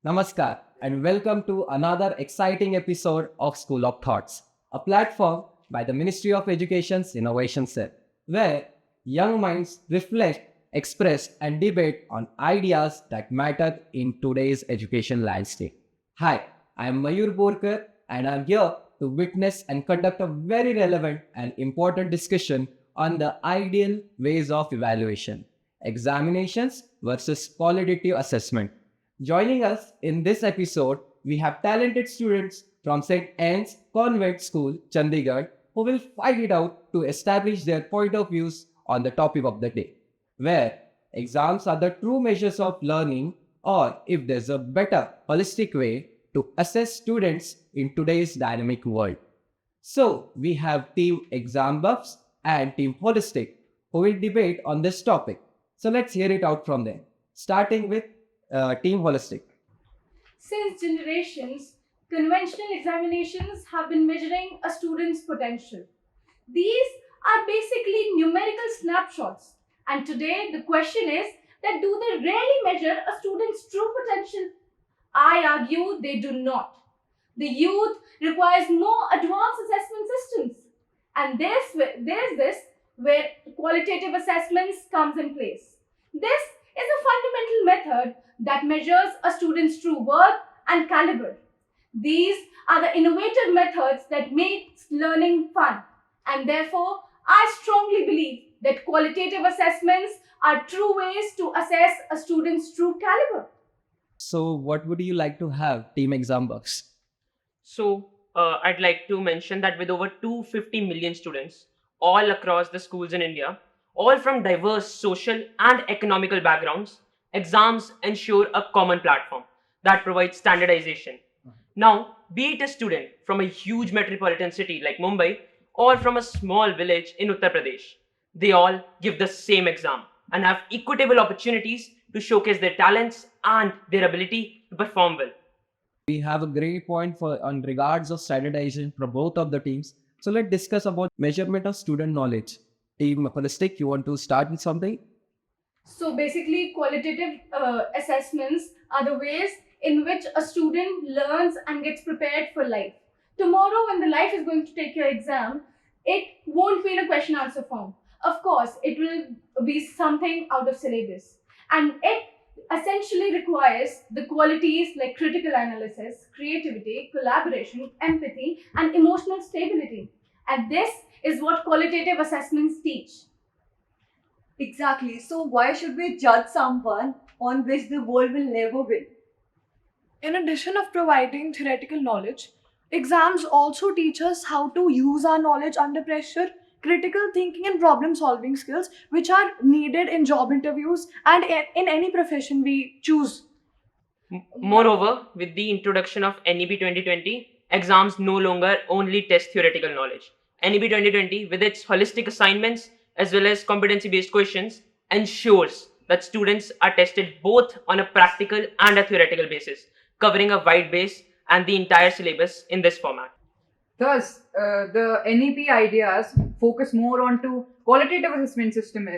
Namaskar and welcome to another exciting episode of School of Thoughts, a platform by the Ministry of Education's Innovation Cell, where young minds reflect, express, and debate on ideas that matter in today's education landscape. Hi, I am Mayur Borkar and I am here to witness and conduct a very relevant and important discussion on the ideal ways of evaluation, examinations versus qualitative assessment. Joining us in this episode, we have talented students from St. Anne's Convent School, Chandigarh, who will fight it out to establish their point of views on the topic of the day, where exams are the true measures of learning, or if there's a better, holistic way to assess students in today's dynamic world. So, we have Team Exam Buffs and Team Holistic who will debate on this topic. So, let's hear it out from them, starting with Team Holistic. Since generations, conventional examinations have been measuring a student's potential. These are basically numerical snapshots. And today, the question is that do they really measure a student's true potential? I argue they do not. The youth requires more advanced assessment systems. And there's this where qualitative assessments comes in place. This is a fundamental method that measures a student's true worth and caliber. These are the innovative methods that make learning fun, and therefore, I strongly believe that qualitative assessments are true ways to assess a student's true caliber. So, what would you like to have, Team Exam Buffs? I'd like to mention that with over 250 million students all across the schools in India, all from diverse social and economical backgrounds, exams ensure a common platform that provides standardization. Now, be it a student from a huge metropolitan city like Mumbai or from a small village in Uttar Pradesh, they all give the same exam and have equitable opportunities to showcase their talents and their ability to perform well. We have a great point for on regards of standardization from both of the teams. So, let's discuss about measurement of student knowledge. Team Holistic, you want to start with something? So basically, qualitative assessments are the ways in which a student learns and gets prepared for life. Tomorrow, when the life is going to take your exam, it won't be in a question answer form. Of course, it will be something out of syllabus. And it essentially requires the qualities like critical analysis, creativity, collaboration, empathy, and emotional stability. And this is what qualitative assessments teach. Exactly. So why should we judge someone on which the world will never win? In addition of providing theoretical knowledge, exams also teach us how to use our knowledge under pressure, critical thinking and problem solving skills which are needed in job interviews and in any profession we choose. Moreover, with the introduction of NEP 2020, exams no longer only test theoretical knowledge. NEP 2020, with its holistic assignments as well as competency based questions, ensures that students are tested both on a practical and a theoretical basis, covering a wide base and the entire syllabus in this format. Thus, the NEP ideas focus more onto qualitative assessment system,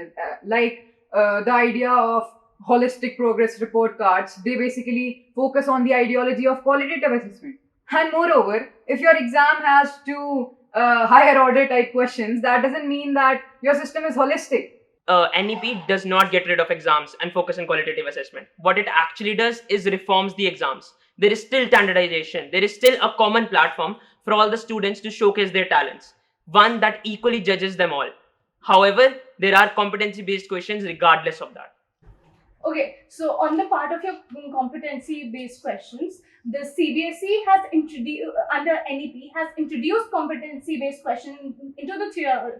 the idea of holistic progress report cards. They basically focus on the ideology of qualitative assessment. And moreover, if your exam has two higher order type questions, that doesn't mean that your system is holistic. NEP does not get rid of exams and focus on qualitative assessment. What it actually does is reforms the exams. There is still standardization. There is still a common platform for all the students to showcase their talents, one that equally judges them all. However, there are competency based questions regardless of that. Okay, so on the part of your competency-based questions, the CBSE has introduced under NEP has introduced competency-based questions into the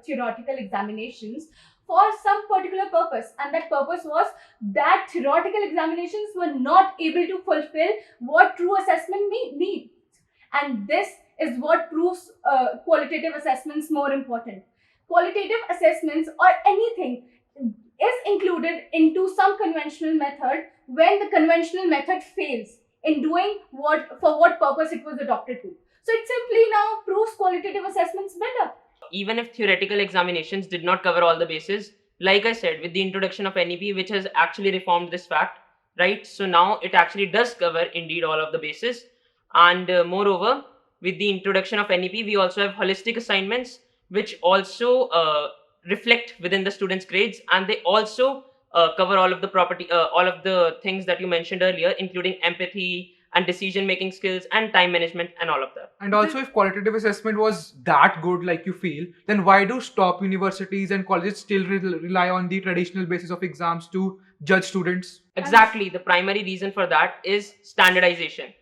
theoretical examinations for some particular purpose, and that purpose was that theoretical examinations were not able to fulfill what true assessment needs, and this is what proves qualitative assessments more important. Qualitative assessments or anything is included into some conventional method when the conventional method fails in doing what purpose it was adopted to. So it simply now proves qualitative assessments better. Even if theoretical examinations did not cover all the bases, like I said, with the introduction of NEP, which has actually reformed this fact, right? So now it actually does cover indeed all of the bases. And moreover, with the introduction of NEP, we also have holistic assignments, which also reflect within the students' grades, and they also cover all of the things that you mentioned earlier, including empathy and decision making skills and time management and all of that. And also, if qualitative assessment was that good, like you feel, then why do top universities and colleges still rely on the traditional basis of exams to judge students? Exactly. The primary reason for that is standardization.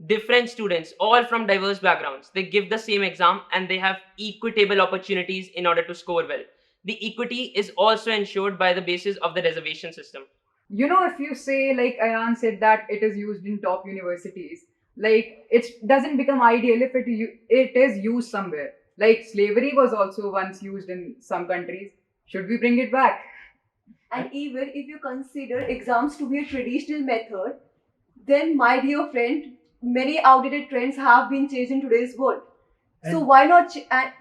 Different students, all from diverse backgrounds, they give the same exam and they have equitable opportunities in order to score well. The equity is also ensured by the basis of the reservation system. You know, if you say, like Ayan said, that it is used in top universities, like it doesn't become ideal if it is used somewhere. Like slavery was also once used in some countries. Should we bring it back? And even if you consider exams to be a traditional method, then, my dear friend, many outdated trends have been changed in today's world. So And- why not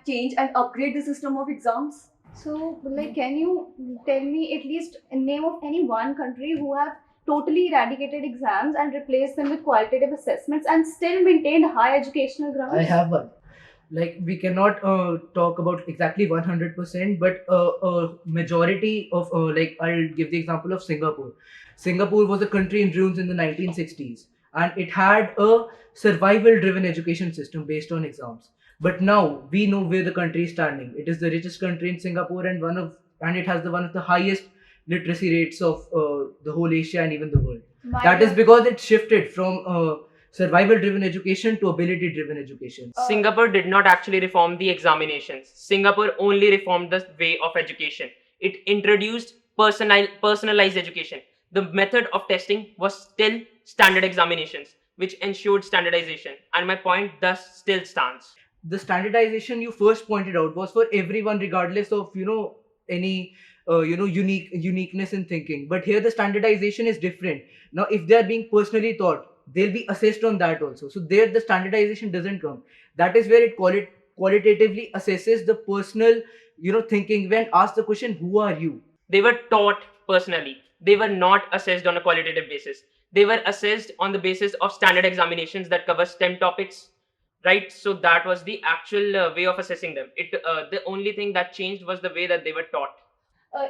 change and upgrade the system of exams? So, like, can you tell me at least a name of any one country who have totally eradicated exams and replaced them with qualitative assessments and still maintained high educational grounds? I have one. Like we cannot talk about exactly 100%, but a majority of like I'll give the example of Singapore. Singapore was a country in ruins in the 1960s, and it had a survival-driven education system based on exams. But now we know where the country is standing. It is the richest country in Singapore, and it has one of the highest literacy rates of the whole Asia and even the world. My That is dear- because it shifted from survival driven education to ability driven education. Singapore did not actually reform the examinations. Singapore only reformed the way of education. It introduced personalized education. The method of testing was still standard examinations, which ensured standardization. And my point thus still stands. The standardization you first pointed out was for everyone, regardless of any uniqueness in thinking. But here the standardization is different. Now, if they are being personally taught, they'll be assessed on that also. So there the standardization doesn't come. That is where it qualitatively assesses the personal thinking. When asked the question, who are you? They were taught personally. They were not assessed on a qualitative basis. They were assessed on the basis of standard examinations that cover STEM topics, right? So that was the actual way of assessing them. The only thing that changed was the way that they were taught.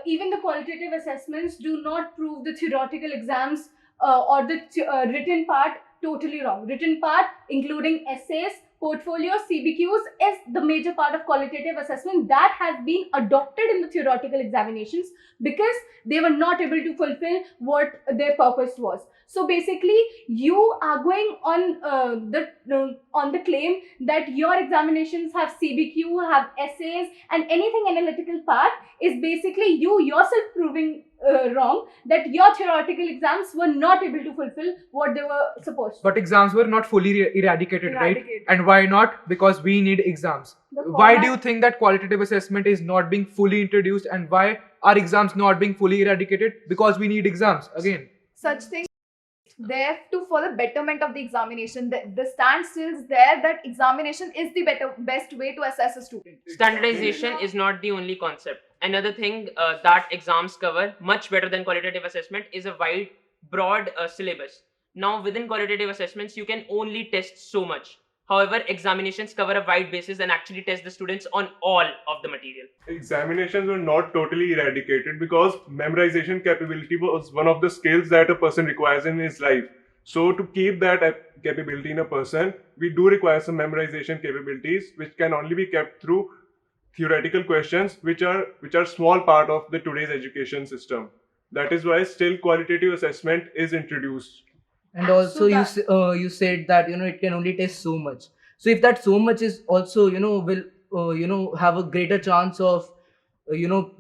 Even the qualitative assessments do not prove the theoretical exams or the written part totally wrong. Written part, including essays, portfolios, CBQs, is the major part of qualitative assessment that has been adopted in the theoretical examinations because they were not able to fulfill what their purpose was. So basically, you are going on the claim that your examinations have CBQ, have essays, and anything analytical part is basically you yourself proving wrong that your theoretical exams were not able to fulfill what they were supposed to. But exams were not fully eradicated, right? Eradicated. And why not? Because we need exams. The Why do format- you think that qualitative assessment is not being fully introduced, and why are exams not being fully eradicated? Because we need exams again. Such things there to for the betterment of the examination. The stand still is there that examination is the best way to assess a student. Standardization is not the only concept. Another thing that exams cover much better than qualitative assessment is a wide, broad syllabus. Now, within qualitative assessments, you can only test so much. However, examinations cover a wide basis and actually test the students on all of the material. Examinations were not totally eradicated because memorization capability was one of the skills that a person requires in his life. So to keep that capability in a person, we do require some memorization capabilities, which can only be kept through theoretical questions, which are small part of the today's education system. That is why still qualitative assessment is introduced. And also you said that it can only test so much. So if that so much is also will have a greater chance of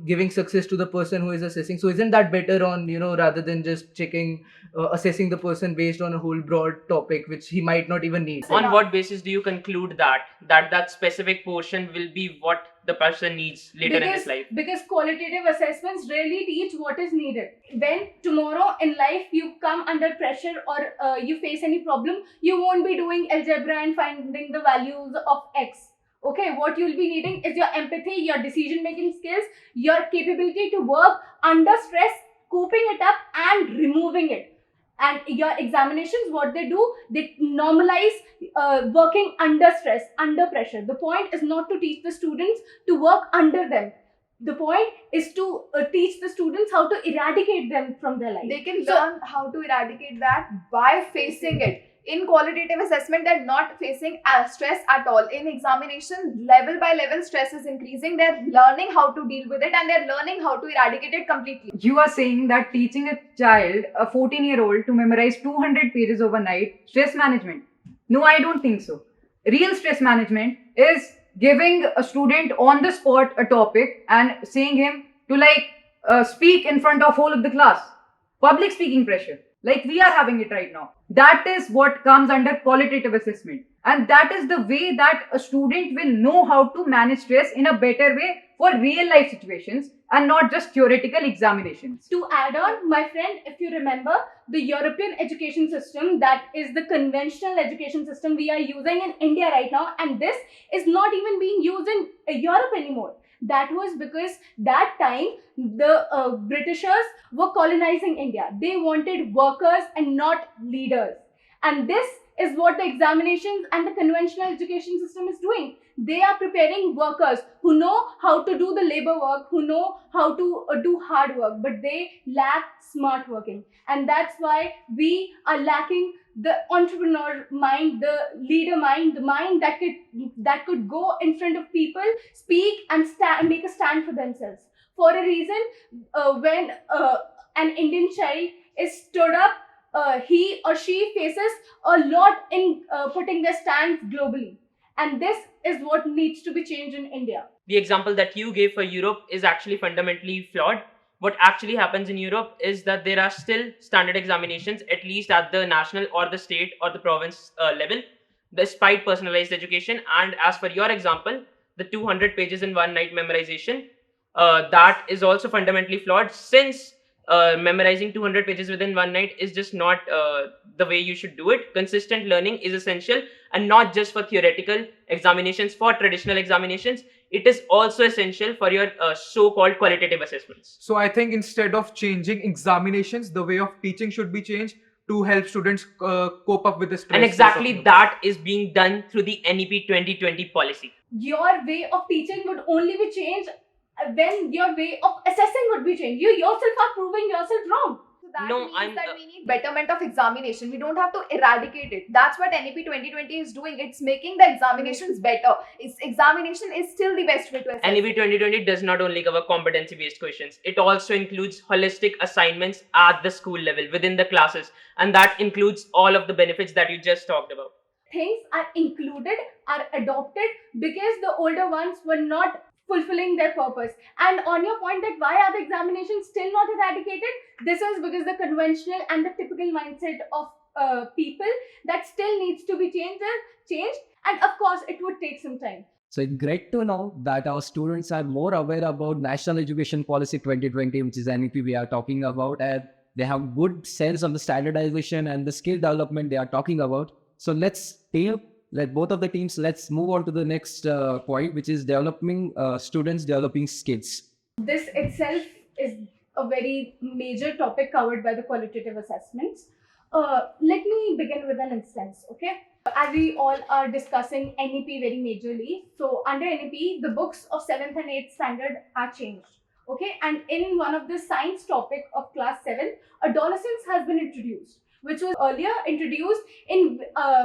giving success to the person who is assessing. So isn't that better on rather than just checking assessing the person based on a whole broad topic which he might not even need? On what basis do you conclude that specific portion will be what the person needs later in his life? Because qualitative assessments rarely teach what is needed. When tomorrow in life you come under pressure or you face any problem, you won't be doing algebra and finding the values of x. Okay, what you'll be needing is your empathy, your decision making skills, your capability to work under stress, coping it up and removing it. And your examinations, what they do, they normalize working under stress, under pressure. The point is not to teach the students to work under them. The point is to teach the students how to eradicate them from their life. They can So- learn how to eradicate that by facing it. In qualitative assessment, they're not facing stress at all. In examination, level by level, stress is increasing. They're learning how to deal with it and they're learning how to eradicate it completely. You are saying that teaching a child, a 14-year-old, to memorize 200 pages overnight, stress management. No, I don't think so. Real stress management is giving a student on the spot a topic and saying him to speak in front of whole of the class. Public speaking pressure, like we are having it right now. That is what comes under qualitative assessment. And that is the way that a student will know how to manage stress in a better way for real life situations and not just theoretical examinations. To add on, my friend, if you remember, the European education system, that is the conventional education system we are using in India right now, and this is not even being used in Europe anymore. That was because that time the Britishers were colonizing India. They wanted workers and not leaders. And this is what the examinations and the conventional education system is doing. They are preparing workers who know how to do the labor work, who know how to do hard work, but they lack smart working. And that's why we are lacking the entrepreneur mind, the leader mind, the mind that could go in front of people, speak and make a stand for themselves. For a reason, when an Indian child is stood up, he or she faces a lot in putting their stands globally. And this is what needs to be changed in India. The example that you gave for Europe is actually fundamentally flawed. What actually happens in Europe is that there are still standard examinations, at least at the national or the state or the province level, despite personalized education. And as for your example, the 200 pages in one night memorization, that is also fundamentally flawed, since memorizing 200 pages within one night is just not the way you should do it. Consistent learning is essential, and not just for theoretical examinations, for traditional examinations. It is also essential for your so-called qualitative assessments. So I think instead of changing examinations, the way of teaching should be changed to help students cope up with the stress. And exactly that is being done through the NEP 2020 policy. Your way of teaching would only be changed when your way of assessing would be changed. You yourself are proving yourself wrong. So that No, means I'm, that we need betterment of examination. We don't have to eradicate it. That's what NEP 2020 is doing. It's making the examinations better. Examination is still the best way to assess. NEP 2020 does not only cover competency-based questions, it also includes holistic assignments at the school level, within the classes, and that includes all of the benefits that you just talked about. Things are included, are adopted because the older ones were not fulfilling their purpose. And on your point that why are the examinations still not eradicated, this is because the conventional and the typical mindset of people that still needs to be changed, and of course it would take some time. So it's great to know that our students are more aware about National Education Policy 2020, which is NEP we are talking about, and they have good sense of the standardization and the skill development they are talking about. So let both of the teams, let's move on to the next point, which is developing students developing skills. This itself is a very major topic covered by the qualitative assessments. Let me begin with an instance, okay? As we all are discussing NEP very majorly, so under NEP, the books of 7th and 8th standard are changed, okay? And in one of the science topic of class 7, adolescence has been introduced, which was earlier introduced in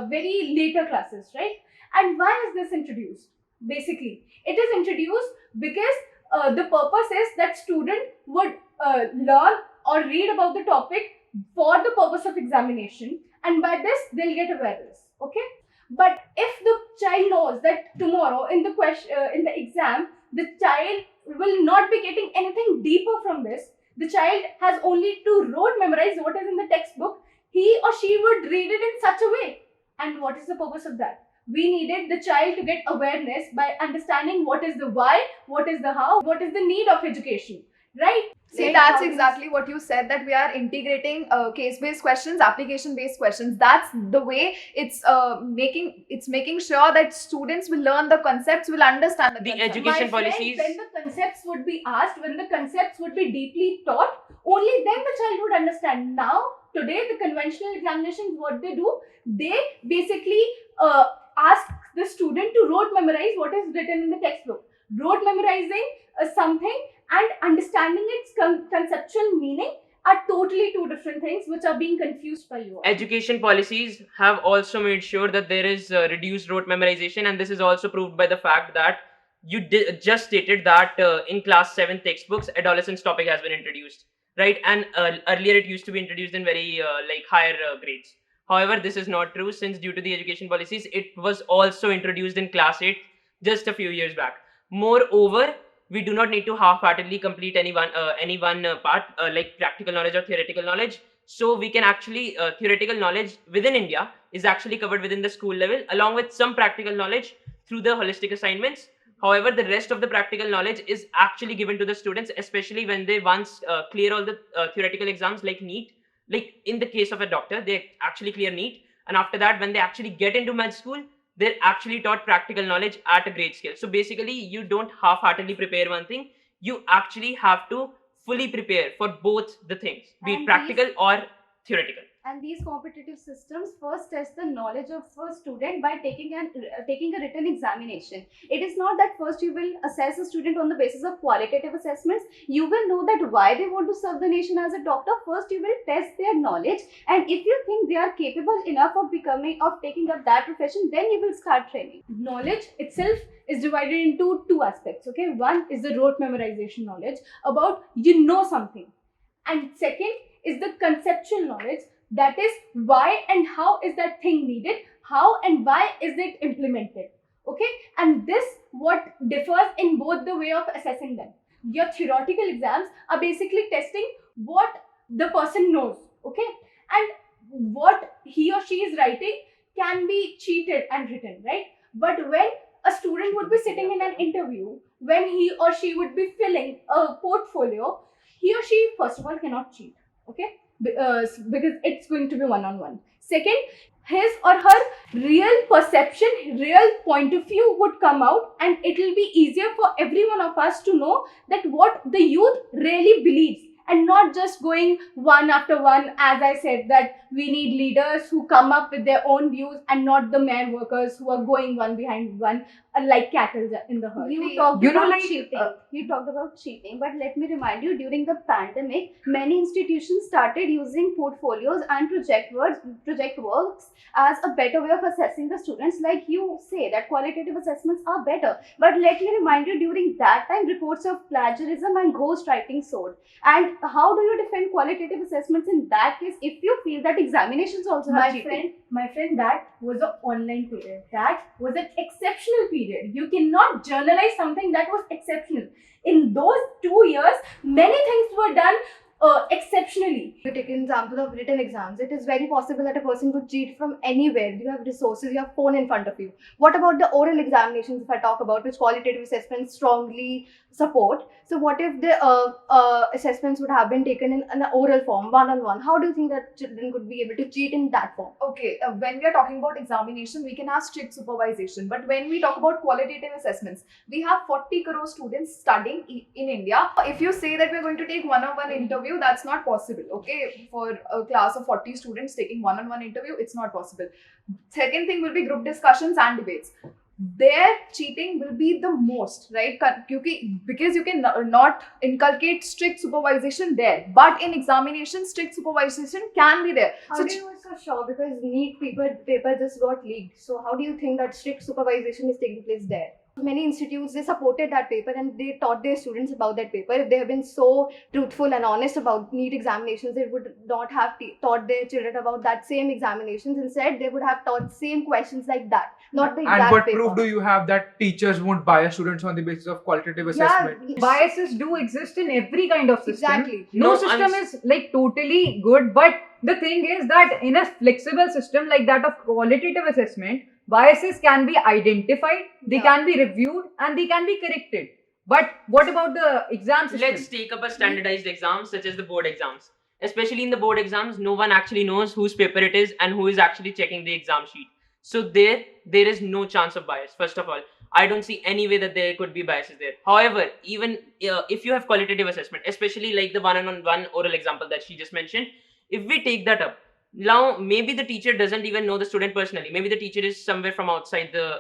very later classes, right? And why is this introduced? Basically, it is introduced because the purpose is that student would learn or read about the topic for the purpose of examination, and by this they'll get awareness, okay? But if the child knows that tomorrow in the in the exam, the child will not be getting anything deeper from this, the child has only to rote memorize what is in the textbook, he or she would read it in such a way. And what is the purpose of that? We needed the child to get awareness by understanding what is the why, what is the how, what is the need of education, right? See, Like that's how exactly what you said, that we are integrating case-based questions, application-based questions. That's the way it's making sure that students will learn the concepts, will understand the The concepts. education My friend, policies. when the concepts would be asked, when the concepts would be deeply taught, only then the child would understand. Now, today the conventional examinations, what they do, they basically ask the student to rote memorize what is written in the textbook. Rote memorizing something and understanding its conceptual meaning are totally two different things which are being confused by you all. Education policies have also made sure that there is reduced rote memorization, and this is also proved by the fact that you just stated that in class 7 textbooks adolescence topic has been introduced, right? And earlier it used to be introduced in very like higher grades. However, this is not true, since due to the education policies it was also introduced in class 8 just a few years back. Moreover, we do not need to half-heartedly complete any one part like practical knowledge or theoretical knowledge. So we can actually theoretical knowledge within India is actually covered within the school level, along with some practical knowledge through the holistic assignments. However, the rest of the practical knowledge is actually given to the students, especially when they once clear all the theoretical exams like NEET. Like in the case of a doctor, they actually clear NEET, and after that, when they actually get into med school, they're actually taught practical knowledge at a grade scale. So basically, you don't half-heartedly prepare one thing. You actually have to fully prepare for both the things, be it And practical or theoretical. And these competitive systems first test the knowledge of a student by taking a written examination. It is not that first you will assess a student on the basis of qualitative assessments. You will know that why they want to serve the nation as a doctor. First you will test their knowledge, and if you think they are capable enough of taking up that profession, then you will start training. Knowledge itself is divided into two aspects. Okay, one is the rote memorization knowledge about you know something, and second is the conceptual knowledge, that is why and how is that thing needed, how and why is it implemented. Okay, and this what differs in both the way of assessing them. Your theoretical exams are basically testing what the person knows, okay, and what he or she is writing can be cheated and written, right? But when a student would be sitting in an interview, when he or she would be filling a portfolio, he or she first of all cannot cheat, okay, because it's going to be one-on-one. Second, his or her real perception, real point of view would come out, and it will be easier for every one of us to know that what the youth really believes, and not just going one after one. As I said, that we need leaders who come up with their own views and not the mere workers who are going one behind one like cattle in the herd. You talked about cheating, but let me remind you, during the pandemic, many institutions started using portfolios and project works as a better way of assessing the students. Like you say that qualitative assessments are better, but let me remind you, during that time, reports of plagiarism and ghostwriting soared. And how do you defend qualitative assessments in that case if you feel that examinations also have cheating? My friend, that was an online period. That was an exceptional period. You cannot journalize something that was exceptional. In those 2 years, many things were done exceptionally. You take an example of written exams. It is very possible that a person could cheat from anywhere. You have resources, you have phone in front of you. What about the oral examinations, if I talk about, which qualitative assessments strongly support? So what if the assessments would have been taken in an oral form, one-on-one? How do you think that children could be able to cheat in that form? Okay, when we are talking about examination, we can have strict supervision. But when we talk about qualitative assessments, we have 40 crore students studying in India. If you say that we're going to take one-on-one interview, that's not possible. Okay, for a class of 40 students taking one-on-one interview, it's not possible. Second thing will be group discussions and debates. Their cheating will be the most, right? Because you can not inculcate strict supervision there, but in examination, strict supervision can be there. How do you so sure? Because NEET paper just got leaked. So how do you think that strict supervision is taking place there? Many institutes, they supported that paper and they taught their students about that paper. If they have been so truthful and honest about NEET examinations, they would not have taught their children about that same examinations. Instead, they would have taught same questions like that, not the exact And what paper. proof do you have that teachers won't bias students on the basis of qualitative assessment? Yeah, Biases do exist in every kind of system. Exactly. No No, system is like totally good, but the thing is that in a flexible system like that of qualitative assessment, biases can be identified, they can be reviewed, and they can be corrected. But what about the exam system? Let's take up a standardized exam such as the board exams. Especially in the board exams, no one actually knows whose paper it is and who is actually checking the exam sheet. So there is no chance of bias. First of all, I don't see any way that there could be biases there. However, even if you have qualitative assessment, especially like the one-on-one oral example that she just mentioned, If we take that up, now maybe the teacher doesn't even know the student personally. Maybe the teacher is somewhere from outside the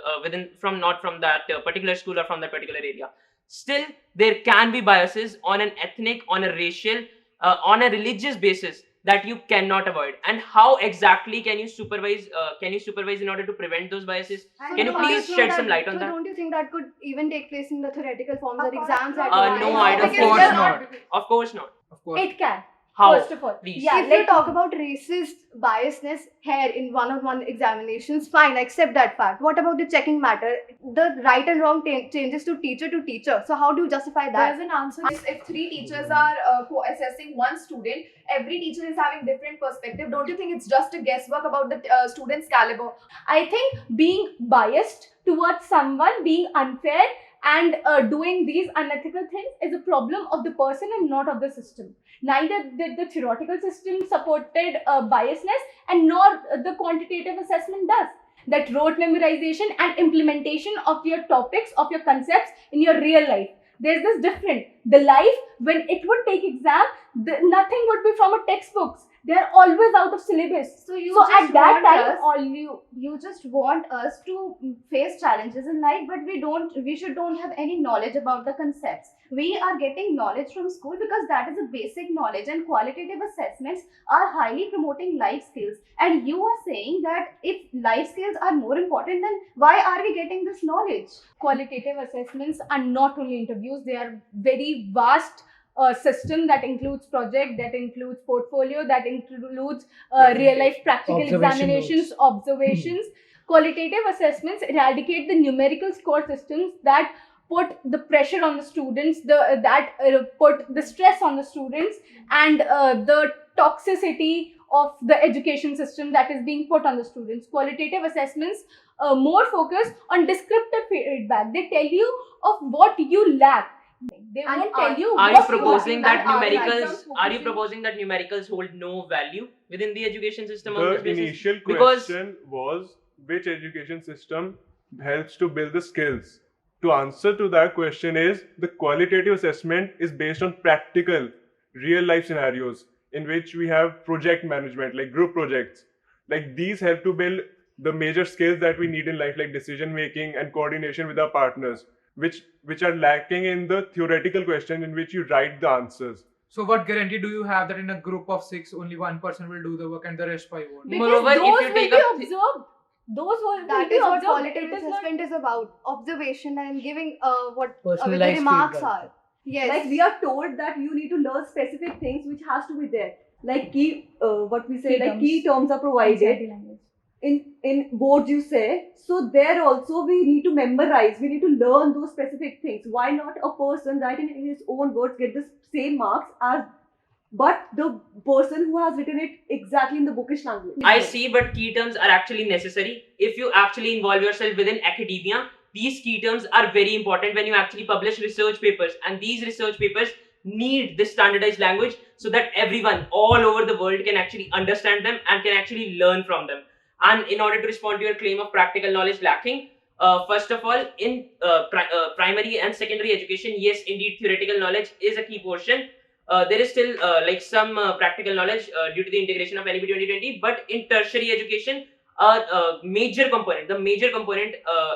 not from that particular school or from that particular area. Still, there can be biases on an ethnic, on a racial, on a religious basis that you cannot avoid. And how exactly can you supervise? Can you supervise in order to prevent those biases? Can you please shed some light on so that? don't you think that could even take place in the theoretical forms or Of course exams that not. No, you I don't Of think course so. not. Of course not. Of course. It can. How? First of all, Please. yeah. if you talk about racist biasness here in one-on-one examinations, fine, I accept that fact. What about the checking matter? The right and wrong changes to teacher. So how do you justify that? There's an answer. If three teachers are co-assessing one student, every teacher is having different perspective. Don't you think it's just a guesswork about the student's caliber? I think being biased towards someone, being unfair, and doing these unethical things is a problem of the person and not of the system. Neither did the theoretical system supported biasness, and nor the quantitative assessment does. That rote memorization and implementation of your topics, of your concepts in your real life. There's this different. The life, when it would take exam, nothing would be from a textbooks. They're always out of syllabus. So you So just at that want time, us, all you you just want us to face challenges in life, but we don't have any knowledge about the concepts. We are getting knowledge from school because that is a basic knowledge, and qualitative assessments are highly promoting life skills. And you are saying that if life skills are more important, then why are we getting this knowledge? qualitative assessments are not only interviews, they are very vast system that includes project, that includes portfolio, that includes real life practical Observation examinations, observations. Qualitative assessments eradicate the numerical score systems that put the pressure on the students, put the stress on the students, and the toxicity of the education system that is being put on the students. Qualitative assessments more focus on descriptive feedback. They tell you of what you lack. They And won't tell you Are you what proposing lack. that are numericals? exams Are you focusing- proposing that numericals hold no value within the education system on The this basis? initial Because- question was which education system helps to build the skills. To answer to that question is the qualitative assessment is based on practical, real life scenarios in which we have project management, like group projects. Like these help to build the major skills that we need in life, like decision making and coordination with our partners, which are lacking in the theoretical question in which you write the answers. So what guarantee do you have that in a group of 6 only one person will do the work and the rest 5 won't? Because Moreover, if those you will take be up observed. Those will That be is what observed. qualitative It is not- assessment is about. Observation and giving what the Personalized remarks feedback. are. Yes. Like we are told that you need to learn specific things which has to be there. Like key, what we say, Key like key terms. terms are provided. In boards you say, so there also we need to memorize, we need to learn those specific things. Why not a person writing in his own words get the same marks as, but the person who has written it exactly in the bookish language? I see, but key terms are actually necessary. If you actually involve yourself within academia, these key terms are very important when you actually publish research papers. And these research papers need this standardized language so that everyone all over the world can actually understand them and can actually learn from them. And in order to respond to your claim of practical knowledge lacking, first of all, in primary and secondary education, yes, indeed, theoretical knowledge is a key portion. There is still like some practical knowledge due to the integration of NEP 2020, but in tertiary education, the major component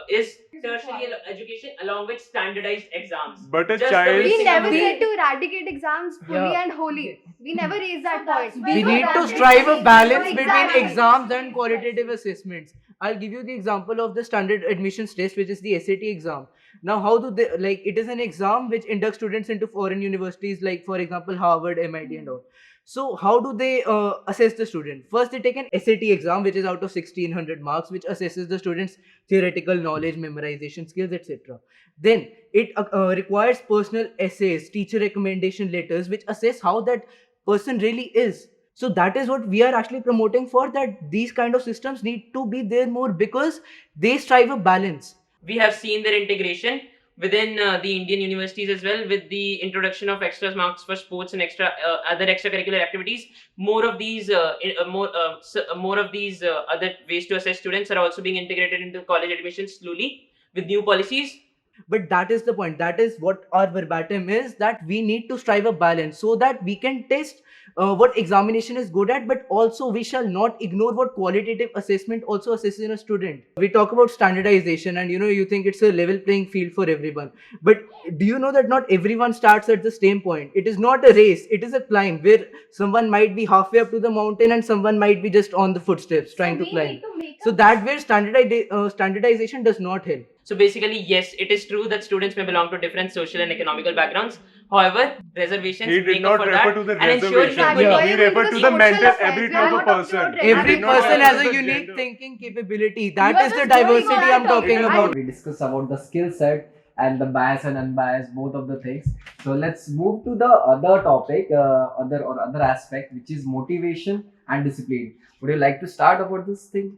is tertiary education along with standardized exams. But a Just the child, we basic never knowledge. said to eradicate exams fully Yeah. and wholly. We never raised that that's point. why We So need to that strive a is- balance Exactly. between exams and qualitative assessments. I'll give you the example of the standard admissions test, which is the SAT exam. Now, how do they, like, it is an exam which inducts students into foreign universities, like, for example, Harvard, MIT, and all. So, how do they assess the student? First, they take an SAT exam, which is out of 1600 marks, which assesses the student's theoretical knowledge, memorization skills, etc. Then, it requires personal essays, teacher recommendation letters, which assess how that person really is. So that is what we are actually promoting for, that these kind of systems need to be there more because they strive a balance. We have seen their integration within the Indian universities as well, with the introduction of extra marks for sports and other extracurricular activities. More of these other ways to assess students are also being integrated into college admissions slowly with new policies. But that is the point. That is what our verbatim is, that we need to strive a balance so that we can test what examination is good at, but also we shall not ignore what qualitative assessment also assesses in a student. We talk about standardization, and you think it's a level playing field for everyone. But do you know that not everyone starts at the same point? It is not a race, it is a climb where someone might be halfway up to the mountain and someone might be just on the footsteps trying to we climb. need to make So that where standardization does not help. So basically, yes, it is true that students may belong to different social and economical backgrounds. However, reservations He did make not up for refer that to the and ensure reservation. equity. He referred to the mental ability of a person. He Every did not person refer has to a the unique gender. thinking capability. That are is the just going diversity on I'm that talking topic. about. We discussed about the skill set and the bias and unbiased, both of the things. So let's move to the other topic, other aspect, which is motivation and discipline. Would you like to start about this thing?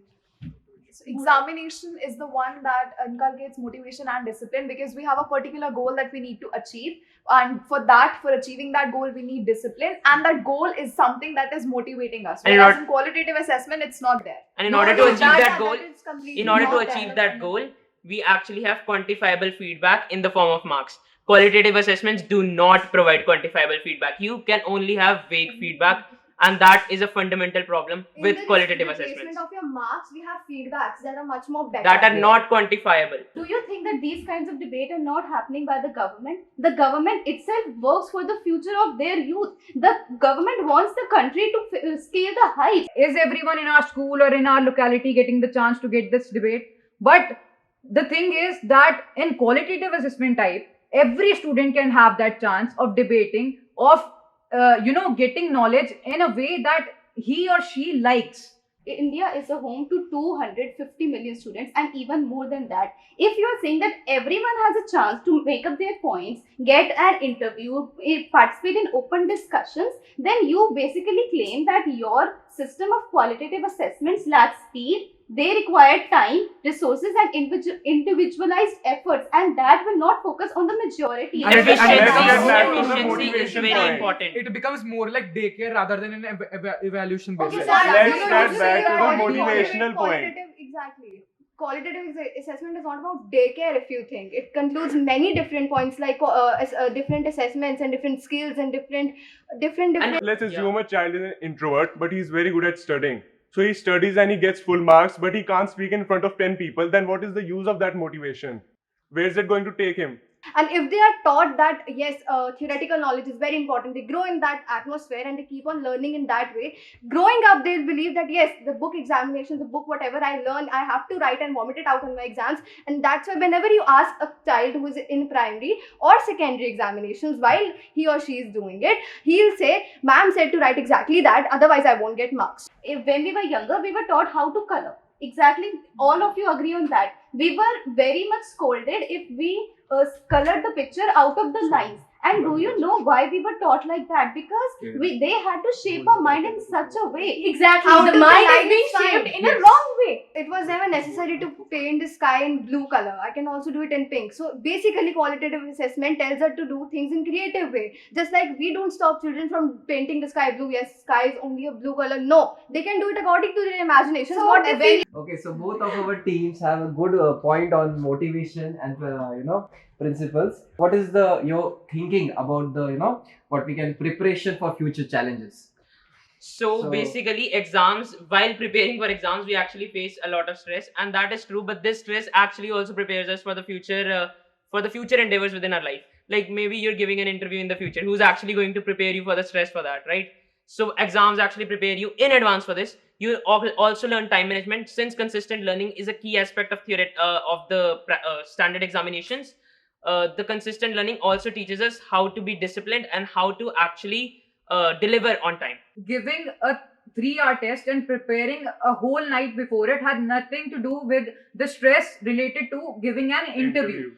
So examination is the one that inculcates motivation and discipline, because we have a particular goal that we need to achieve, and for achieving that goal we need discipline, and that goal is something that is motivating us, And whereas not- in qualitative assessment it's not there. And in order to achieve that goal, is completely in order to not there. achieve that goal, we actually have quantifiable feedback in the form of marks. Qualitative assessments do not provide quantifiable feedback. You can only have vague feedback, and that is a fundamental problem in with the qualitative replacement assessments of your marks, we have feedbacks that are much more better. that are not quantifiable. Do you think that these kinds of debate are not happening by the government? The government itself works for the future of their youth. The government wants the country to scale the heights. Is everyone in our school or in our locality getting the chance to get this debate? But the thing is that in qualitative assessment type, every student can have that chance of debating, of getting knowledge in a way that he or she likes. India is a home to 250 million students, and even more than that. If you are saying that everyone has a chance to make up their points, get an interview, participate in open discussions, then you basically claim that your system of qualitative assessments lacks speed. They require time, resources, and individualized efforts, and that will not focus on the majority. And let's get back to the Efficiency is motivation very point. important. It becomes more like daycare rather than an evaluation Okay, basis. so Let's you get know, back to the qualitative- motivational point. Exactly. Qualitative assessment is not about daycare, if you think. It concludes many different points, like different assessments and different skills and different. Let's assume a child is an introvert, but he's very good at studying. So he studies and he gets full marks, but he can't speak in front of 10 people. Then what is the use of that motivation? Where is it going to take him? And if they are taught that yes, theoretical knowledge is very important, they grow in that atmosphere and they keep on learning in that way. Growing up, they'll believe that yes, the book examinations, the book whatever I learn, I have to write and vomit it out on my exams. And that's why whenever you ask a child who is in primary or secondary examinations while he or she is doing it, he'll say, "Ma'am said to write exactly that, otherwise I won't get marks." When we were younger, we were taught how to color. Exactly, all of you agree on that. We were very much scolded if we colored the picture out of the lines. And do you know why we were taught like that? Because they had to shape our mind in such a way. Exactly, Out the of the mind is line being is fine. shaped in a wrong way. It was never necessary to paint the sky in blue color. I can also do it in pink. So basically, qualitative assessment tells us to do things in creative way. Just like we don't stop children from painting the sky blue. Yes, sky is only a blue color. No, they can do it according to their imagination. So What they feel. Okay, so both of our teams have a good point on motivation and principles. What is your thinking about the what we can preparation for future challenges? So So- basically, exams, while preparing for exams, we actually face a lot of stress, and that is true. But this stress actually also prepares us for the future endeavors within our life. Like maybe you're giving an interview in the future. Who's actually going to prepare you for the stress for that, right? So exams actually prepare you in advance for this. You also learn time management, since consistent learning is a key aspect of standard examinations. The consistent learning also teaches us how to be disciplined and how to actually deliver on time. Giving a 3-hour test and preparing a whole night before it had nothing to do with the stress related to giving an interview.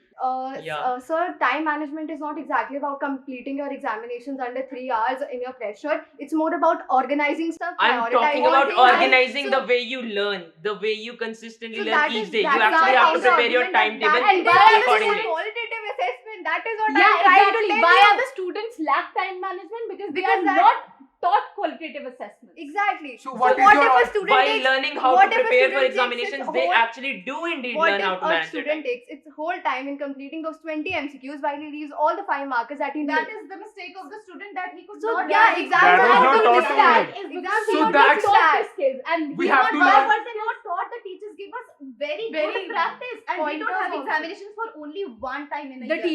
Sir, time management is not exactly about completing your examinations under 3 hours in your pressure. It's more about organizing stuff. I'm talking prioritizing about things, and organizing so- the way you learn, the way you consistently So learn that each is- day. You that's actually why have to the prepare your argument that- timetable and why are accordingly. the qualitative assessment? That is what Yeah, I'm trying exactly. to tell Why you. are the students lack time management? Because they Because are that- not taught qualitative assessment. Exactly. So So what what, is your if a student While takes, learning how what to if a prepare for student takes examinations, its they whole- actually do indeed what learn how if to a manage their student time. takes its whole time in completing those 20 MCQs while he leaves all the 5 markers that he That needs? is the mistake of the student, that he could So, not yeah, learn. exams That was have not to taught to understand. him. Exams So do not that's- taught the skills, and We he have not to learn learn- But they're not taught. The teachers give us very Very good practice, and we don't pointers have also. examinations for only one time in a the year.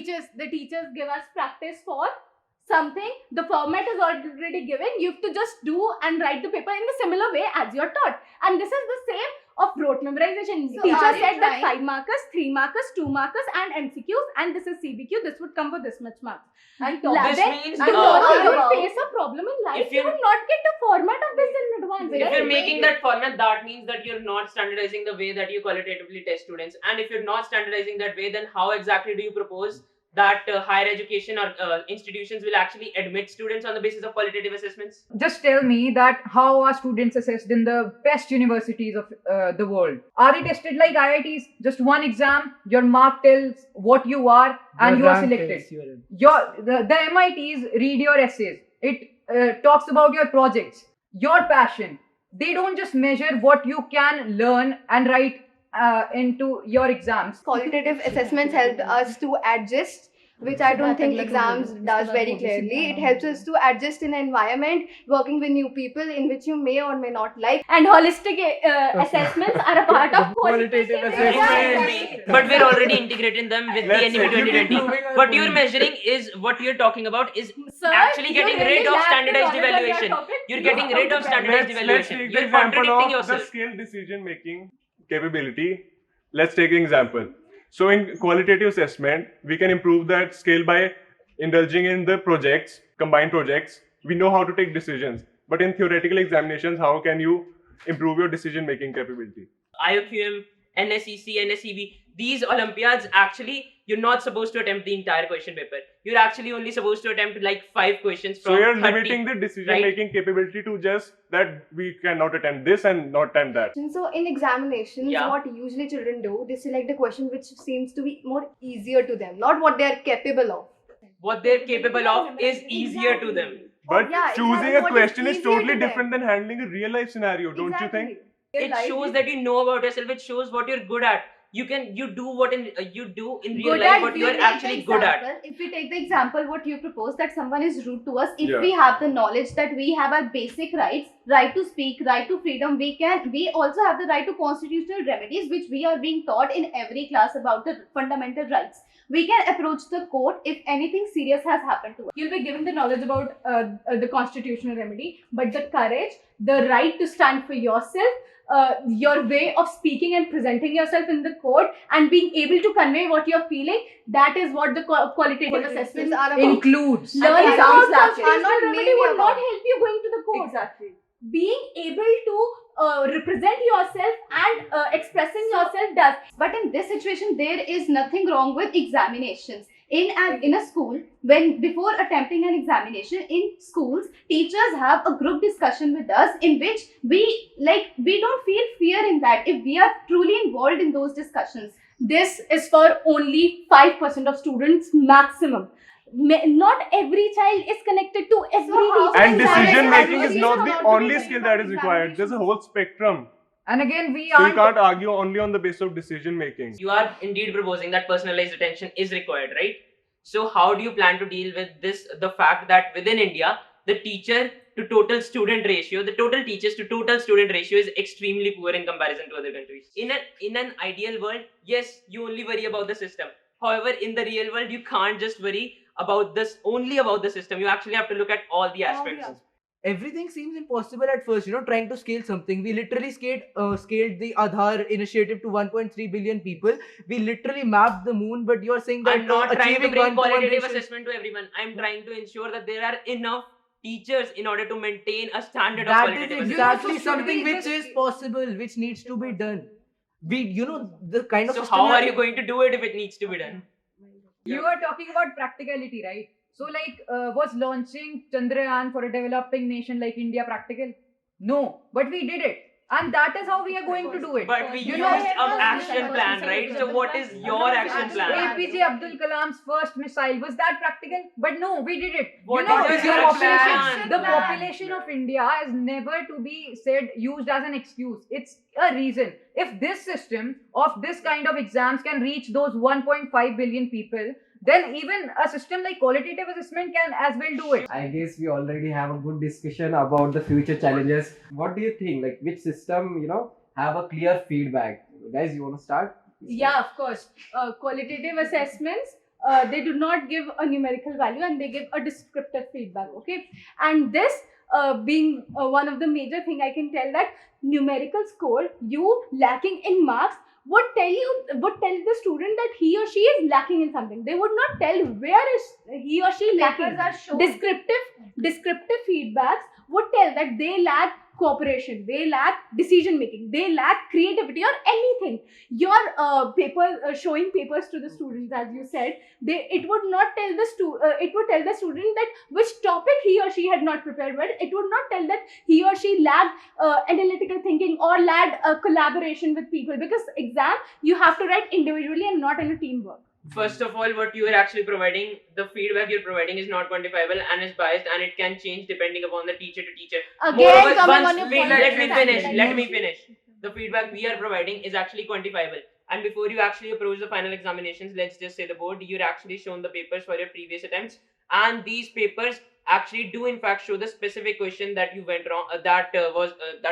teachers give us practice for something. The format is already given. You have to just do and write the paper in the similar way as you're taught. And this is the same of rote memorization. So Teacher are you said that trying- 5 markers, 3 markers, 2 markers, and MCQs, and this is CBQ. This would come for this much marks. And This Then means the and moment talking you about- face a problem in life, If you you- will not get the format of this in advance. If right? you're making that format, that means that you're not standardizing the way that you qualitatively test students. And if you're not standardizing that way, then how exactly do you propose that higher education or institutions will actually admit students on the basis of qualitative assessments? Just tell me that how are students assessed in the best universities of the world? Are they tested like IITs? Just one exam, your mark tells what you are, and Your you are rank selected. tells you're in. The MITs read your essays. It talks about your projects, your passion. They don't just measure what you can learn and write into your exams. Qualitative assessments helped us to adjust, which I don't think exams does very clearly. It helps us to adjust in an environment, working with new people in which you may or may not like. And holistic assessments are a part of Qualitative assessment. But we're already integrating them with the Let's NEP say you keep 2020. What you're measuring is what you're talking about is Sir, actually you getting really rid of lack the standardized knowledge of your evaluation. topic. You're You getting have rid to of be standardized Let's evaluation. take the You're example contradicting of the yourself. skill decision making capability. Let's take an example. So in qualitative assessment, we can improve that skill by indulging in the projects, combined projects. We know how to take decisions. But in theoretical examinations, how can you improve your decision making capability? IOQM, NSEC, NSEB, these Olympiads, actually, you're not supposed to attempt the entire question paper. You're actually only supposed to attempt like 5 questions from So you're 30. limiting the decision making capability to just that we cannot attempt this and not attempt that. So in examinations, Yeah. what usually children do, they select the question which seems to be more easier to them, not what they are capable of. What they're capable of is easier to them. But Yeah, choosing exactly. a What is question is easier to totally them? different than handling a real life scenario, don't you think? It shows that you know about yourself. It shows what you're good at. You do what you do in real Good life at what If you're we take the actually good at. example- If we take the example, what you propose, that someone is rude to us, if Yeah. we have the knowledge that we have our basic rights, right to speak, right to freedom, we also have the right to constitutional remedies, which we are being taught in every class about the fundamental rights. We can approach the court if anything serious has happened to us. You'll be given the knowledge about the constitutional remedy, but the courage, the right to stand for yourself, your way of speaking and presenting yourself in the court, and being able to convey what you're feeling, that is what the qualitative assessments are about. Includes. Learning And about exams are constitutional not remedy mainly would not about- help you going to the court. Exactly. Being able to represent yourself and expressing yourself does. But in this situation, there is nothing wrong with examinations. In a school, when before attempting an examination in schools, teachers have a group discussion with us in which we don't feel fear in that if we are truly involved in those discussions. This is for only 5% of students maximum. Not every child is connected to every how teacher. And decision making is Examination not is the not to only be skill about that is required. There's a whole spectrum. And again, we So you aren't. can't argue only on the basis of decision making. You are indeed proposing that personalized attention is required, right? So how do you plan to deal with this? The fact that within India, the teacher to total student ratio, the total teachers to total student ratio is extremely poor in comparison to other countries. In an ideal world, yes, you only worry about the system. However, in the real world, you can't just worry about this only about the system. You actually have to look at all the aspects. Everything seems impossible at first, trying to scale something. We literally scaled the Aadhaar initiative to 1.3 billion people. We literally mapped the moon, but you're saying that I'm not trying to achieving bring 1 to 1 qualitative ratio- assessment to everyone. I'm trying to ensure that there are enough teachers in order to maintain a standard of That qualitative is assessment. exactly So should something we which just- is possible, which needs to be done. The kind of So system how we are you going to do it if it needs to be done? You are talking about practicality, right? So, was launching Chandrayaan for a developing nation like India practical? No, but we did it. And that is how we are going to do it. But we You used know, an action plan, right? So what is your action plan? APJ Abdul Kalam's first missile, was that practical? But no, we did it. What you know, is the your population, action the plan? population of India is never to be used as an excuse. It's a reason. If this system of this kind of exams can reach those 1.5 billion people, then even a system like qualitative assessment can as well do it. I guess we already have a good discussion about the future challenges. What do you think? Like which system, have a clear feedback? Guys, you want to start? Yeah, of course. Qualitative assessments, they do not give a numerical value and they give a descriptive feedback. Okay, and this being one of the major thing, I can tell that numerical score, you lacking in marks, would tell the student that he or she is lacking in something. They would not tell where is he or she lacking. Papers are shown. Descriptive feedbacks would tell that they lack cooperation, they lack decision making, they lack creativity or anything. Your showing papers to the students, as you said, it would not tell it would tell the student that which topic he or she had not prepared well. It would not tell that he or she lacked analytical thinking or lacked collaboration with people, because exam you have to write individually and not in a teamwork. First of all, what you are actually providing, the feedback you're providing is not quantifiable and is biased, and it can change depending upon the teacher to teacher. Again, coming on your point, Let me finish. exactly. Let me finish. The feedback we are providing is actually quantifiable. And before you actually approach the final examinations, let's just say the board, you're actually shown the papers for your previous attempts, and these papers actually do in fact show the specific question that you went wrong, that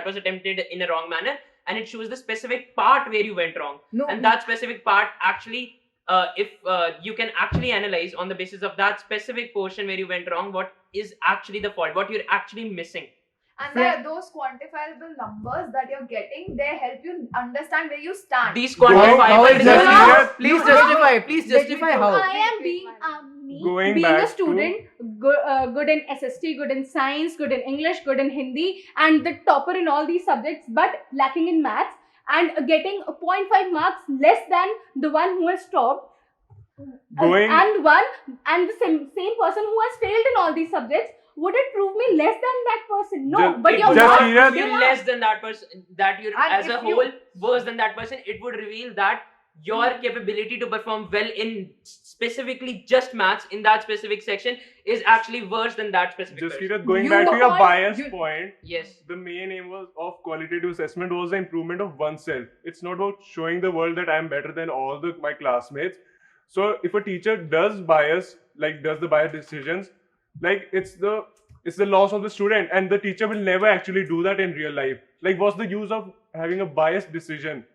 was attempted in a wrong manner, and it shows the specific part where you went wrong. No, And that specific part actually, if you can actually analyze on the basis of that specific portion where you went wrong, what is actually the fault, what you're actually missing. And those quantifiable numbers that you're getting, they help you understand where you stand. These How quantifiable exactly? results. Please justify how. I am being Going being back a to- student, good in SST, good in science, good in English, good in Hindi, and the topper in all these subjects, but lacking in maths, and getting 0.5 marks less than the one who has topped, Going- and the same person who has failed in all these subjects, would it prove me less than that person? No, Just- but It you're would just not. not here- prove you less than that person, that you're And as a if you- whole worse than that person. It would reveal that your capability to perform well in specifically just maths in that specific section is actually worse than that specific Just person. Kirat, going You back to your want- bias you- point, Yes. the main aim of qualitative assessment was the improvement of oneself. It's not about showing the world that I'm better than all my classmates. So if a teacher does bias, like does the bias decisions, like it's the loss of the student, and the teacher will never actually do that in real life. Like, what's the use of having a biased decision?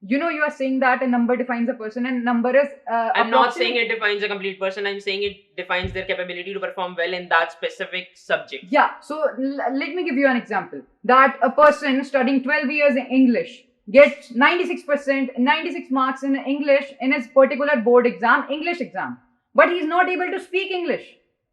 you are saying that a number defines a person, and number is. I'm not saying it defines a complete person. I'm saying it defines their capability to perform well in that specific subject. Yeah, so let me give you an example. That a person studying 12 years in English gets 96 marks in English in his particular board exam, English exam, but he's not able to speak English.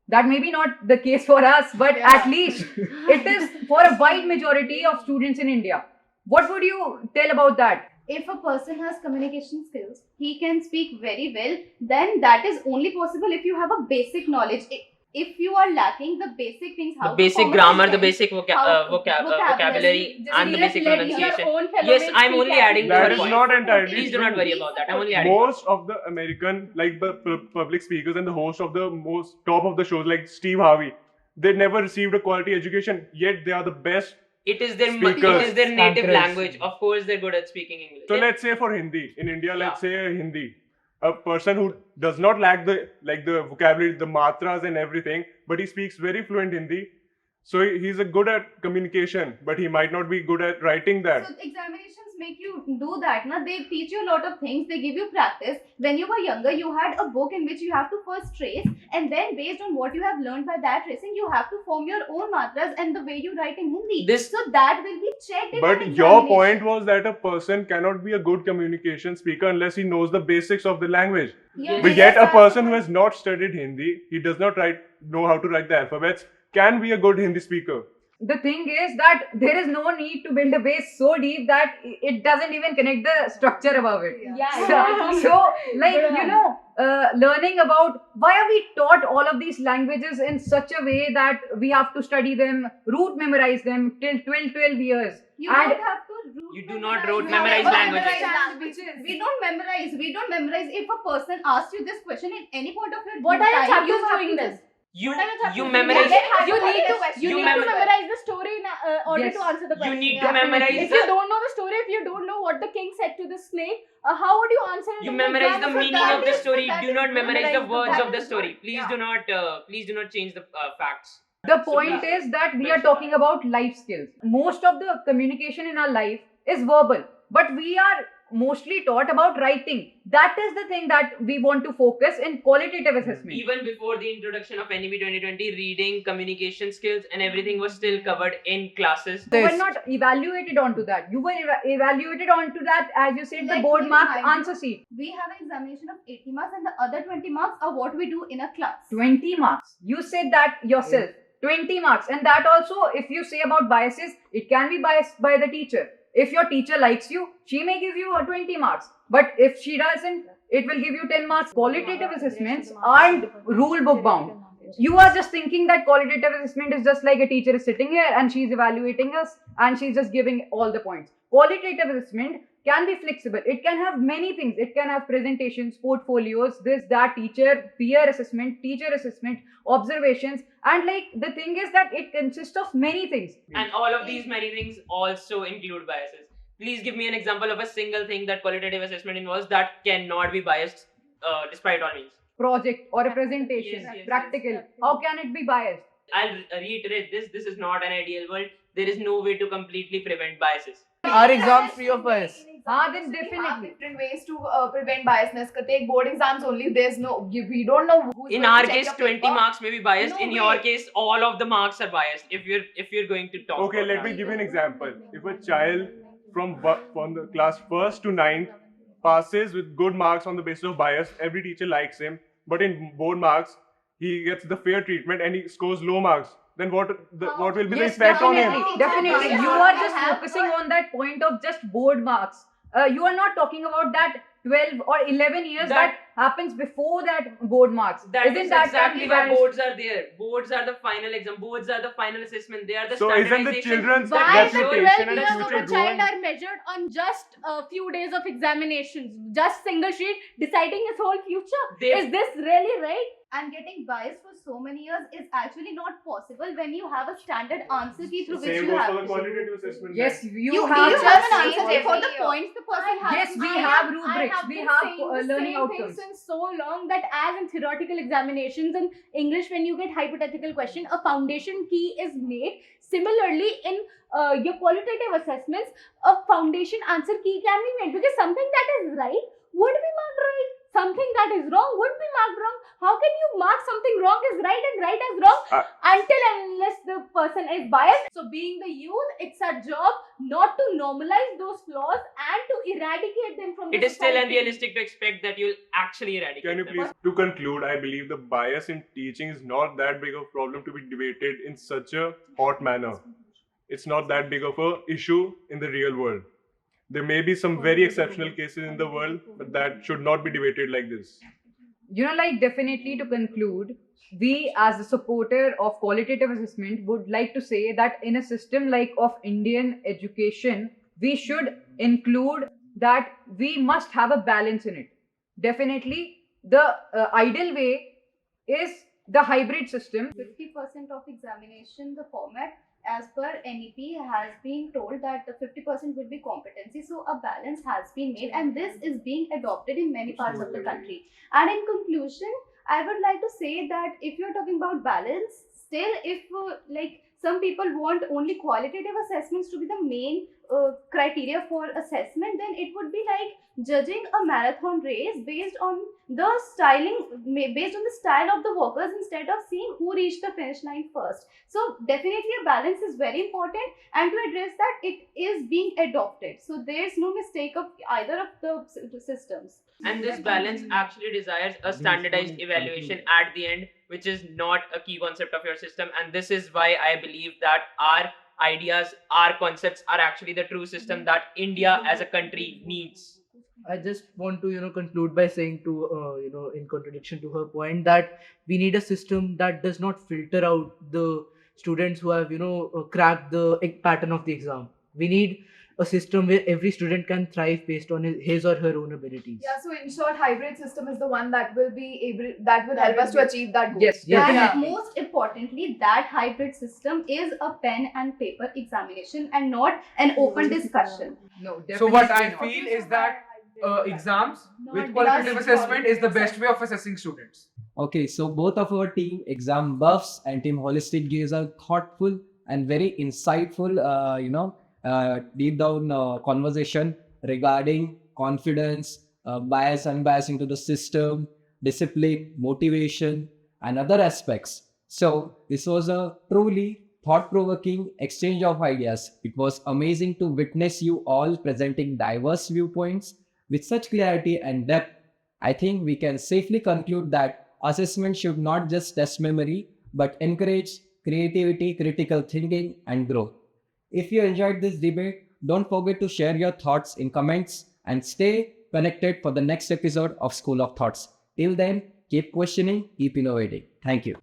That may be not the case for us, but at least it is for a wide majority of students in India. What would you tell about that? If a person has communication skills, he can speak very well, then that is only possible if you have a basic knowledge. If you are lacking the basic things, how The to basic form a grammar, the sentence, basic vocabulary, Just and the let basic your pronunciation. own fellow Yes, mates I'm speak only adding to That her is point. not entirely Please do not true. worry about that. I'm only adding. Most of the American, like the public speakers and the host of the most top of the shows, like Steve Harvey, they never received a quality education, yet they are the best. It is their Speakers. it is their native Anchors. language. Of course, they're good at speaking English. So let's say for Hindi, in India, let's say Hindi, a person who does not lack the vocabulary, the matras and everything, but he speaks very fluent Hindi. So he's a good at communication, but he might not be good at writing that. So examinations make you do that. Na? They teach you a lot of things. They give you practice. When you were younger, you had a book in which you have to first trace, and then based on what you have learned by that tracing, you have to form your own matras and the way you write in Hindi. This- So that will be checked in But an your examination. point was that a person cannot be a good communication speaker unless he knows the basics of the language. Yeah, But yes, yet a that's person the who point. has not studied Hindi, he does not know how to write the alphabets, can be a good Hindi speaker. The thing is that there is no need to build a base so deep that it doesn't even connect the structure above it. So, like, you know, learning about why are we taught all of these languages in such a way that we have to study them, root memorize them till 12 years. You And- don't have to You do not rote You memorize never languages. memorize languages. We don't memorize. We don't memorize. If a person asks you this question in any point of your What are your time, chapters you have doing to then? just- You What are your chapters you doing? memorize. Then You need to You you need to memorize- memorize the story in order Yes. to answer the question. You need to Yeah. memorize If you the don't know the story, if you don't know what the king said to the snake, how would you answer it? you in the memorize exam? the So meaning that of the is- story. that Do is not memorize the words that of the is story. what- Please do not change the facts. The So point please is that we are mention talking about life skills. Most of the communication in our life is verbal, but we are mostly taught about writing. That is the thing that we want to focus in qualitative assessment. Even before the introduction of NEP 2020, reading, communication skills, and everything was still covered in classes. You were not evaluated onto that. You were evaluated onto that, as you said, the Let board me mark remind you. answer sheet. We have an examination of 80 marks, and the other 20 marks are what we do in a class. 20 marks. You said that yourself. 20 marks. And that also, if you say about biases, it can be biased by the teacher. If your teacher likes you, she may give you 20 marks. But if she doesn't, it will give you 10 marks. Qualitative assessments aren't rule book bound. You are just thinking that qualitative assessment is just like a teacher is sitting here and she's evaluating us and she's just giving all the points. Qualitative assessment can be flexible. It can have many things. It can have presentations, portfolios, this, that, teacher, peer assessment, teacher assessment, observations. And like the thing is that it consists of many things. And all of these many things also include biases. Please give me an example of a single thing that qualitative assessment involves that cannot be biased despite all means. Project or a presentation, Yes, yes, practical. yes. How can it be biased? I'll reiterate this. This is not an ideal world. There is no way to completely prevent biases. Are exams free of bias? Then We have definitely. different ways to prevent biasness. Take board exams only. There's no, we don't know who's In going our to check case, your 20 paper. marks may be biased. No In your way. case, all of the marks are biased. If you're going to talk. Okay, about let me that. give you an example. If a child from the class 1st to 9th passes with good marks on the basis of bias, every teacher likes him. But in board marks, he gets the fair treatment and he scores low marks. Then what will be the Yes, effect on him? definitely. Definitely. You are just focusing on that point of just board marks. You are not talking about that 12 or 11 years that happens before that board marks. That Isn't is that exactly can be why vanished? boards are there. Boards are the final exam. Boards are the final assessment. They are the So isn't the standardization. children's Why the reputation 12 and years of future a child ruined? are measured on just a few days of examinations, just single sheet deciding his whole future? They- Is this really right? And getting biased for so many years is actually not possible when you have a standard answer key through which Same you goes have for the to. qualitative assessment. Yes, then. you You have have just an answer key for every the year. points the person has. Yes, we I have I rubrics. have We been have saying the learning same thing outcomes. since so long that as in theoretical examinations in English, when you get hypothetical question, a foundation key is made. Similarly, in your qualitative assessments, a foundation answer key can be made because something that is right would be marked right. Something that is wrong would be marked wrong. How can you mark something wrong as right and right as wrong until and unless the person is biased? So, being the youth, it's our job not to normalize those flaws and to eradicate them from It the is still society. unrealistic to expect that you'll actually eradicate Can you them. please, to conclude, I believe the bias in teaching is not that big of a problem to be debated in such a hot manner. It's not that big of a issue in the real world. There may be some very exceptional cases in the world, but that should not be debated like this. You know, like definitely to conclude, we as a supporter of qualitative assessment would like to say that in a system like of Indian education, we should include that we must have a balance in it. Definitely, the ideal way is the hybrid system. 50% of examination, the format as per NEP has been told that the 50% will be competency. So a balance has been made, and this is being adopted in many parts of the country. And in conclusion, I would like to say that if you're talking about balance, still if like some people want only qualitative assessments to be the main criteria for assessment, then it would be like judging a marathon race based on the based on the style of the walkers instead of seeing who reached the finish line first. So definitely a balance is very important, and to address that, it is being adopted. So there's no mistake of either of the systems. And this balance actually desires a standardized evaluation at the end which is not a key concept of your system. And this is why I believe that our ideas, our concepts are actually the true system that India as a country needs. I just want to, conclude by saying to, in contradiction to her point, that we need a system that does not filter out the students who have, cracked the pattern of the exam. We need a system where every student can thrive based on his or her own abilities. Yeah, so in short, hybrid system is the one that will help us to achieve that goal. Yes, Yeah. And definitely. most importantly, that hybrid system is a pen and paper examination and not an open discussion. No, definitely. So what I not. feel is that exams with Not qualitative just assessment is the qualitative best way of assessing students. Okay, so both of our team, Exam Buffs and Team Holistic, gives a thoughtful and very insightful, deep down conversation regarding confidence, bias, unbias into the system, discipline, motivation, and other aspects. So this was a truly thought-provoking exchange of ideas. It was amazing to witness you all presenting diverse viewpoints with such clarity and depth. I think we can safely conclude that assessment should not just test memory, but encourage creativity, critical thinking, and growth. If you enjoyed this debate, don't forget to share your thoughts in comments and stay connected for the next episode of School of Thoughts. Till then, keep questioning, keep innovating. Thank you.